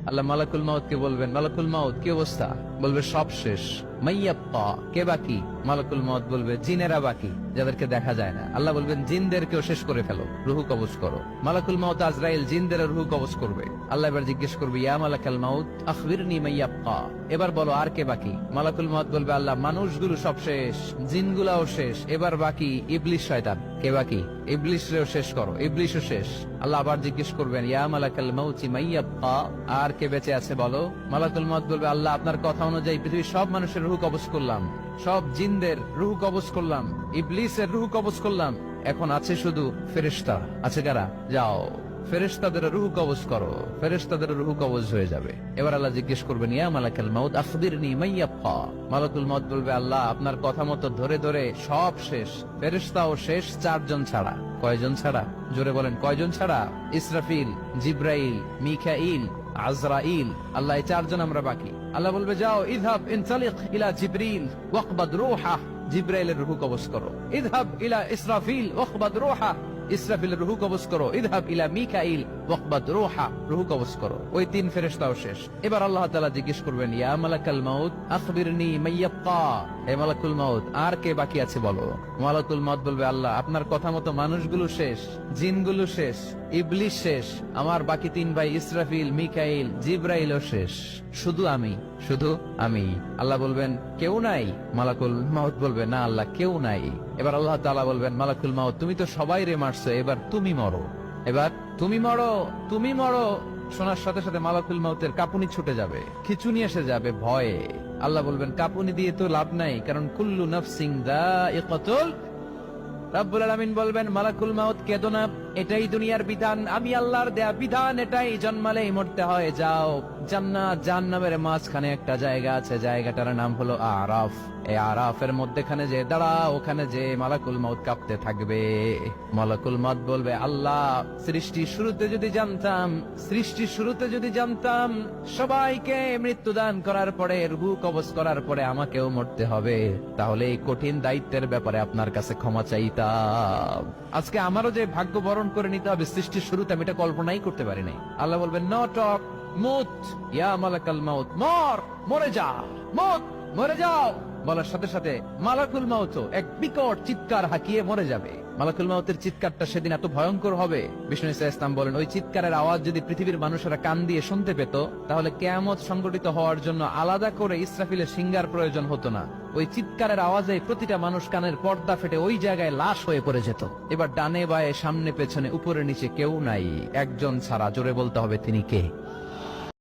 আল্লাহ মালাকুল মাউত কে বলবেন, মালাকুল মাউত কি অবস্থা? বলবে সব শেষ। মাইয়াব্বা, কে বাকি? মালাকুল মাউত বলবে জিনেরা বাকি, যাদেরকে দেখা যায় না। আল্লাহ বলবেন জিনদেরকেও শেষ করে ফেলো, রুহু কবজ করো। মালাকুল মাউত আজরাইল জিনদের রুহু কবজ করবে। আল্লাহ এবার জিজ্ঞেস করবে, ইয়া মালাকাল মাউত আখবিরনি মাইয়াব্বা, এবার বলো আর কে বাকি? মালাকুল মাউত বলবে, আল্লাহ মানুষগুলো সব শেষ, জিনগুলাও শেষ, এবার বাকি ইবলিস শয়তান। কে বাকি? ইবলিসরেও শেষ করো, ইবলিসও শেষ। আল্লাহ আবার জিজ্ঞেস করবেন, ইয়া মালাকাল মাউতি মাইয়াব্বা, আর কে বেঁচে আছে বলো? মালাকুল মাউত বলবে, আল্লাহ আপনার কথা অনুযায়ী পৃথিবীর সব মানুষের রুহু কবজ করলাম, সব জিনদের রুহু কবজ করলাম, ইবলিসের রুহু কবজ করলাম, এখন আছে শুধু ফেরেশতা। আছে কারা? যাও ফেরেশতাদের রুহু কবজ করো। ফেরেশতাদের রুহু কবজ হয়ে যাবে। এবার আল্লাহ জিজ্ঞেস করবেন, ইয়া মালাকাল মাউত আখবিরনি মাইয়াব্বা। মালাকুল মাউত বলবে, আল্লাহ আপনার কথা মতো ধরে ধরে সব শেষ, ফেরেশতাও শেষ, 4 জন ছাড়া। কয়জন ছাড়া? জোরে বলেন, কয়জন ছাড়া? ইসরাফিল, জিব্রাইল, মিকাইল, আজরাইল। আল্লাহ এই 4 জন আমরা বাকি। আল্লাহ বলবে, যাও ইযহাব ইনতালিক ইলা জিবরিল ওয়াকবাদ রূহা, জিব্রাইলের রুহু কবজ করো। ইযহাব ইলা ইসরাফিল ওয়াকবাদ রূহা, ইসরাফিলের রুহু কবজ করো। ইযহাব ইলা মিকাইল ওয়াকবাদ রূহা, রুহু কবজ করো। ওই 3 ফেরেশতাও শেষ। এবার আল্লাহ তাআলা জিজ্ঞেস করবেন, ইয়া মালাকাল মাউত আখবিরনি মাইয়াব্বা, হে মালাকুল মাউত আর কে বাকি আছে বলো? মালাকুল মাউত বলবে, আল্লাহ আপনার কথা মতো মানুষগুলো শেষ, জিনগুলো শেষ, ইবলিস শেষ, আমার বাকি 3 ভাই ইসরাফিল, মিকাইল, জিব্রাইলও শেষ, শুধু আমি, শুধু আমি। আল্লাহ বলবেন, কেউ নাই? মালাকুল মাউত বলবে, না আল্লাহ কেউ নাই। এবার আল্লাহ তাআলা বলবেন, মালাকুল মাউত তুমি তো সবাই রে মারছো, এবার তুমি মরো, এবার তুমি মরো, তুমি মরো। শোনার সাথে সাথে মালাকুল মাউতের কাঁপুনি ছুটে যাবে, খিচুনি এসে যাবে ভয়ে। আল্লাহ বলবেন, কাঁপুনি দিয়ে তো লাভ নাই, কারণ কুল্লু নাফসিন যায়িকাতুল। রব্বুল আলামিন বলবেন, মালাকুল মাউত কেঁদো না, এটাই দুনিয়ার বিধান, আমি আল্লাহর দেয়া বিধান, এটাই জন্মালেই মরতে হয়। যাও, জান্নাত জাহান্নামের মাঝখানে একটা জায়গা আছে, জায়গাটার নাম হলো আরাফ। এই আরাফের মধ্যখানে যে দাঁড়া, ওখানে যে মালাকুল মাউত কাঁপতে থাকবে। মালাকুল মাউত বলবে, আল্লাহ সৃষ্টির শুরুতে যদি জানতাম, সৃষ্টির শুরুতে যদি জানতাম সবাইকে মৃত্যুদান করার পরে, রূহ কবজ করার পরে আমাকেও মরতে হবে, তাহলে এই কঠিন দায়িত্বের ব্যাপারে আপনার কাছে ক্ষমা চাইতাম। আজকে আমারও যে ভাগ্য বরণ করে নিতে হবে সৃষ্টির শুরুতে, আমি এটা কল্পনাই করতে পারি নাই। আল্লাহ বলবেন, নো টক, মুত ইয়া মালাকাল মাউত, মর, মরে যা, মুত, মরে যাও। বলার সাথে সাথে মালাকুল মাউত এক বিকট চিৎকার হাঁকিয়ে মরে যাবে। মালাকুল মাউতের চিৎকারটা সেদিন এত ভয়ঙ্কর হবে, বিষ্ণু ইসলাম বলেন, ওই চিৎকারের আওয়াজ যদি পৃথিবীর মানুষেরা কান দিয়ে শুনতে পেত, তাহলে কিয়ামত সংগঠিত হওয়ার জন্য আলাদা করে ইসরাফিলের সিঙ্গার প্রয়োজন হতো না। ওই চিৎকারের আওয়াজে প্রতিটা মানুষ কানের পর্দা ফেটে ওই জায়গায় লাশ হয়ে পড়ে যেত। এবার ডানে বায়ে সামনে পেছনে উপরে নিচে কেউ নাই, একজন ছাড়া। জোরে বলতে হবে, তিনি কে?